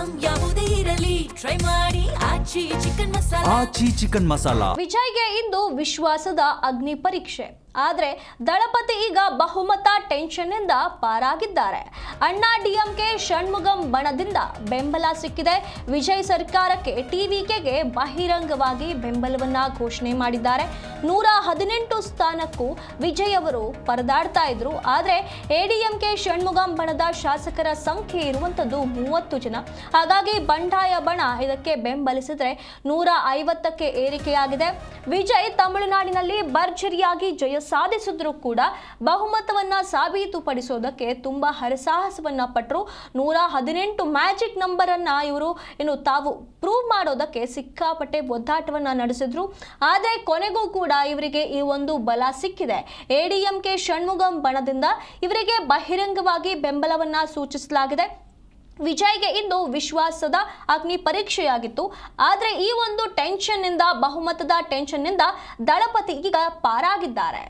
Item ಯಾವುದೇ ಇರಲಿ try ಮಾಡಿ ಆಚಿ ಚಿಕನ್ ಮಸಾಲಾ. ಆಚಿ ಚಿಕನ್ ಮಸಾಲಾ. ವಿಜಯ್ಗೆ ಇಂದು ವಿಶ್ವಾಸದ ಅಗ್ನಿ ಪರೀಕ್ಷೆ. ಆದರೆ ದಳಪತಿ ಈಗ ಬಹುಮತ ಟೆನ್ಷನ್ನಿಂದ ಪಾರಾಗಿದ್ದಾರೆ. ಅಣ್ಣಾ ಡಿಎಂಕೆ ಷಣ್ಮುಗಂ ಬಣದಿಂದ ಬೆಂಬಲ ಸಿಕ್ಕಿದೆ. ವಿಜಯ್ ಸರ್ಕಾರಕ್ಕೆ ಟಿವಿಕೆಗೆ ಬಹಿರಂಗವಾಗಿ ಬೆಂಬಲವನ್ನ ಘೋಷಣೆ ಮಾಡಿದ್ದಾರೆ. 118 ಸ್ಥಾನಕ್ಕೂ ವಿಜಯ್ ಅವರು ಪರದಾಡ್ತಾ ಇದ್ರು. ಆದರೆ ಎಡಿಎಂಕೆ ಷಣ್ಮುಗಂ ಬಣದ ಶಾಸಕರ ಸಂಖ್ಯೆ ಇರುವಂತದ್ದು 30 ಜನ. ಹಾಗಾಗಿ ಬಂಡಾಯ ಬಣ ಇದಕ್ಕೆ ಬೆಂಬಲಿಸಿದ್ರೆ 150ಕ್ಕೆ ಏರಿಕೆಯಾಗಿದೆ. ವಿಜಯ್ ತಮಿಳುನಾಡಿನಲ್ಲಿ ಭರ್ಜರಿಯಾಗಿ ಜಯ ಸಾಧಿಸಿದ್ರು ಕೂಡ ಬಹುಮತವನ್ನ ಸಾಬೀತುಪಡಿಸೋದಕ್ಕೆ ತುಂಬಾ ಹರಸಾಹಸವನ್ನ ಪಟ್ಟರು. 118 ಮ್ಯಾಜಿಕ್ ನಂಬರ್ ಅನ್ನ ಇವರು ತಾವು ಪ್ರೂವ್ ಮಾಡೋದಕ್ಕೆ ಸಿಕ್ಕಾಪಟ್ಟೆ ಒದ್ದಾಟವನ್ನ ನಡೆಸಿದ್ರು. ಆದರೆ ಕೊನೆಗೂ ಕೂಡ ಇವರಿಗೆ ಈ ಒಂದು ಬಲ ಸಿಕ್ಕಿದೆ. ಎಡಿಎಂಕೆ ಷಣ್ಮುಗಂ ಬಣದಿಂದ ಇವರಿಗೆ ಬಹಿರಂಗವಾಗಿ ಬೆಂಬಲವನ್ನ ಸೂಚಿಸಲಾಗಿದೆ. ವಿಜಯ್ಗೆ ಇಂದು ವಿಶ್ವಾಸದ ಅಗ್ನಿ ಪರೀಕ್ಷೆಯಾಗಿತ್ತು. ಆದರೆ ಈ ಒಂದು ಟೆನ್ಷನ್ನಿಂದ ಬಹುಮತದ ಟೆನ್ಷನ್ನಿಂದ ದಳಪತಿ ಈಗ ಪಾರಾಗಿದ್ದಾರೆ.